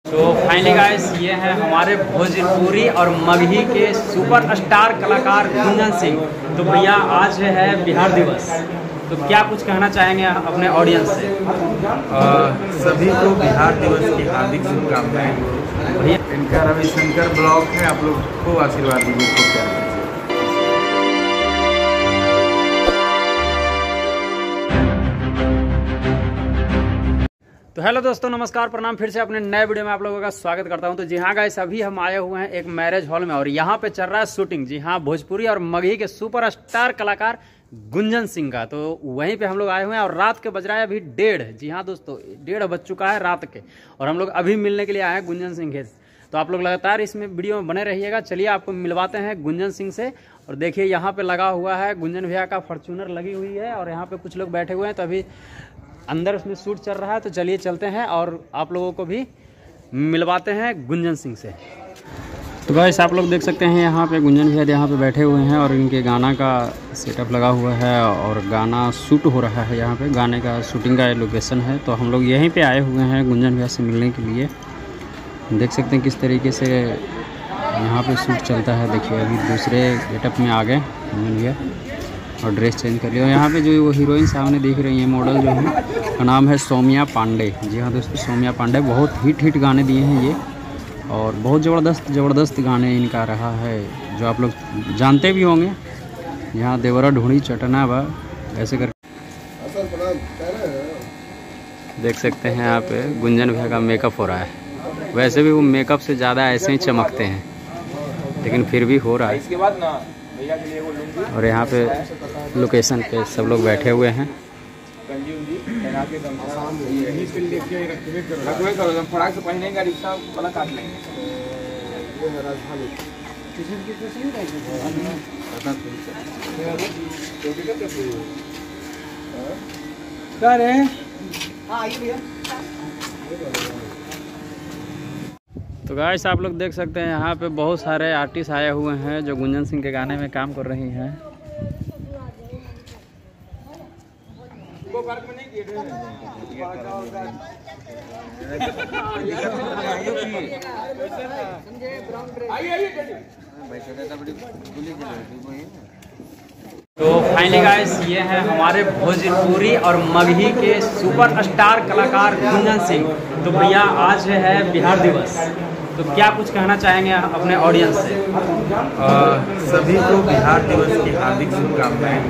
तो finally guys ये हैं हमारे भोजपुरी और मगही के सुपरस्टार कलाकार गुंजन सिंह। तो भैया आज है बिहार दिवस, तो क्या कुछ कहना चाहेंगे अपने ऑडियंस से? सभी को बिहार दिवस की हार्दिक शुभकामनाएं। भैया इनका रविशंकर ब्लॉग है, आप लोग को आशीर्वाद दीजिए, खूब प्यार दीजिए। तो हेलो दोस्तों, नमस्कार, प्रणाम। फिर से अपने नए वीडियो में आप लोगों का स्वागत करता हूं। तो जी हाँ गाइस, अभी हम आए हुए हैं एक मैरिज हॉल में और यहाँ पे चल रहा है शूटिंग। जी हाँ, भोजपुरी और मगही के सुपरस्टार कलाकार गुंजन सिंह का। तो वहीं पे हम लोग आए हुए हैं और रात के बज रहा है अभी 1:30। जी हाँ दोस्तों, 1:30 बज चुका है रात के और हम लोग अभी मिलने के लिए आए हैं गुंजन सिंह के। तो आप लोग लगातार इसमें वीडियो में बने रहिएगा। चलिए आपको मिलवाते हैं गुंजन सिंह से। और देखिए यहाँ पे लगा हुआ है गुंजन भैया का फॉर्च्यूनर लगी हुई है और यहाँ पे कुछ लोग बैठे हुए हैं। तो अभी अंदर उसमें शूट चल रहा है। तो चलिए चलते हैं और आप लोगों को भी मिलवाते हैं गुंजन सिंह से। तो गाइस आप लोग देख सकते हैं यहाँ पे गुंजन भैया यहाँ पे बैठे हुए हैं और इनके गाना का सेटअप लगा हुआ है और गाना शूट हो रहा है। यहाँ पे गाने का शूटिंग का लोकेशन है। तो हम लोग यहीं पे आए हुए हैं गुंजन भैया से मिलने के लिए। देख सकते हैं किस तरीके से यहाँ पे शूट चलता है। देखिए अभी दूसरे गेटअप में आ गए गुंजन भैया और ड्रेस चेंज कर लिया। यहाँ पे जो वो हीरोइन सामने देख रही है, मॉडल जो है, का नाम है सौम्या पांडे। जी हाँ दोस्तों, सौम्या पांडे बहुत हिट गाने दिए हैं ये और बहुत ज़बरदस्त गाने इनका रहा है जो आप लोग जानते भी होंगे। यहाँ देवरा ढूंढी चटना बा ऐसे कर देख सकते हैं यहाँ पे गुंजन भैया का मेकअप हो रहा है। वैसे भी वो मेकअप से ज़्यादा ऐसे ही चमकते हैं, लेकिन फिर भी हो रहा है। इसके बाद ना और यहाँ पे लोकेशन पे सब लोग बैठे हुए हैं। तो गाइस आप लोग देख सकते हैं यहाँ पे बहुत सारे आर्टिस्ट आए हुए हैं जो गुंजन सिंह के गाने में काम कर रही हैं। तो फाइनली गाइस ये हैं हमारे भोजपुरी और मगही के सुपरस्टार कलाकार गुंजन सिंह। तो भैया आज है बिहार दिवस, तो क्या कुछ कहना चाहेंगे अपने ऑडियंस से? सभी को बिहार दिवस की हार्दिक शुभकामनाएं।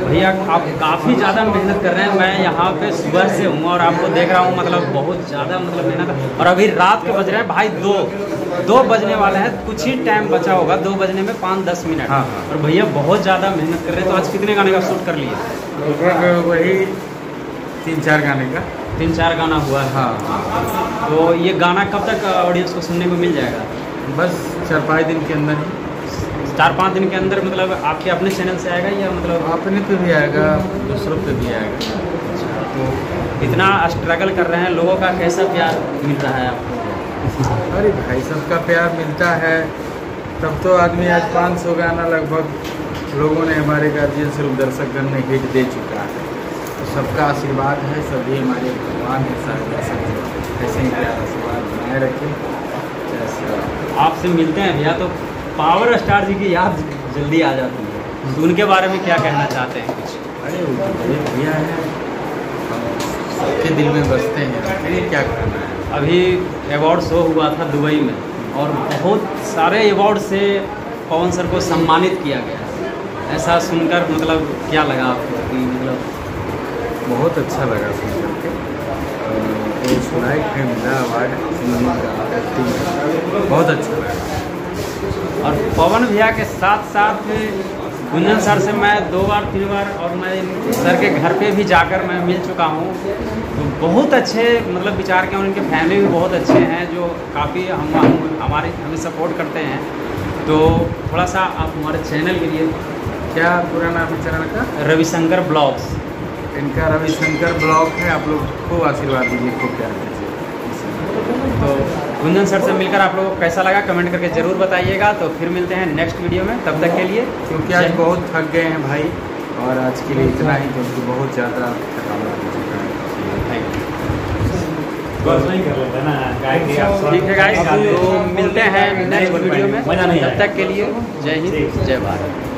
भैया आप काफ़ी ज़्यादा मेहनत कर रहे हैं। मैं यहाँ पे सुबह से हूँ और आपको देख रहा हूँ, मतलब बहुत ज़्यादा मेहनत। और अभी रात के बज रहे हैं भाई 2 बजने वाले हैं, कुछ ही टाइम बचा होगा, 2 बजने में 5-10 मिनट। हाँ। और भैया बहुत ज़्यादा मेहनत कर रहे हैं। तो आज कितने गाने का शूट कर लिए? वही 3-4 गाने का 3-4 गाना हुआ है। हाँ। तो ये गाना कब तक ऑडियंस को सुनने को मिल जाएगा? बस 4-5 दिन के अंदर ही। 4-5 दिन के अंदर मतलब आपके अपने चैनल से आएगा या मतलब अपने पे भी आएगा, दूसरों पे भी आएगा। अच्छा, तो इतना स्ट्रगल कर रहे हैं, लोगों का कैसा प्यार मिल रहा है आपको? अरे भाई सबका प्यार मिलता है तब तो आदमी आज 500 गाना लगभग लोगों ने हमारे गार्जियन स्वरूप दर्शकगण ने हिट दे चुका है। तो सबका आशीर्वाद है, सभी हमारे भगवान के साथ ऐसे ही प्यार आशीर्वाद बनाए रखें। आपसे मिलते हैं भैया तो पावर स्टार जी की याद जल्दी आ जाती है। तो उनके बारे में क्या कहना चाहते हैं कुछ? अरे वो भैया है, सबके दिल में बसते हैं, फिर क्या करना है। अभी अवार्ड शो हुआ था दुबई में और बहुत सारे अवार्ड से पवन सर को सम्मानित किया गया। ऐसा सुनकर मतलब क्या लगा आपको कि मतलब? बहुत अच्छा लगा सुन करके। तो सुनाई में मिला अवार्ड, बहुत अच्छा लगा। और पवन भैया के साथ साथ गुंजन सर से मैं 2 बार 3 बार और मैं सर के घर पे भी जाकर मैं मिल चुका हूँ। तो बहुत अच्छे मतलब विचार के, और उनके फैमिली भी बहुत अच्छे हैं जो काफ़ी हमें सपोर्ट करते हैं। तो थोड़ा सा आप हमारे चैनल के लिए, क्या पूरा नाम है चैनल का? रविशंकर ब्लॉग्स। इनका रविशंकर ब्लॉग है, आप लोग को आशीर्वाद दीजिए, खूब प्यार दीजिए। तो गुंजन सर से मिलकर आप लोगों को कैसा लगा कमेंट करके ज़रूर बताइएगा। तो फिर मिलते हैं नेक्स्ट वीडियो में, तब तक के लिए, क्योंकि आज बहुत थक गए हैं भाई और आज के लिए इतना ही, क्योंकि बहुत ज़्यादा थकावट हो चुका है। Thank you. बस नहीं कर लेते ना ठीक है गाइस, तो मिलते हैं नेक्स्ट वीडियो में, तब तक के लिए जय हिंद जय भारत।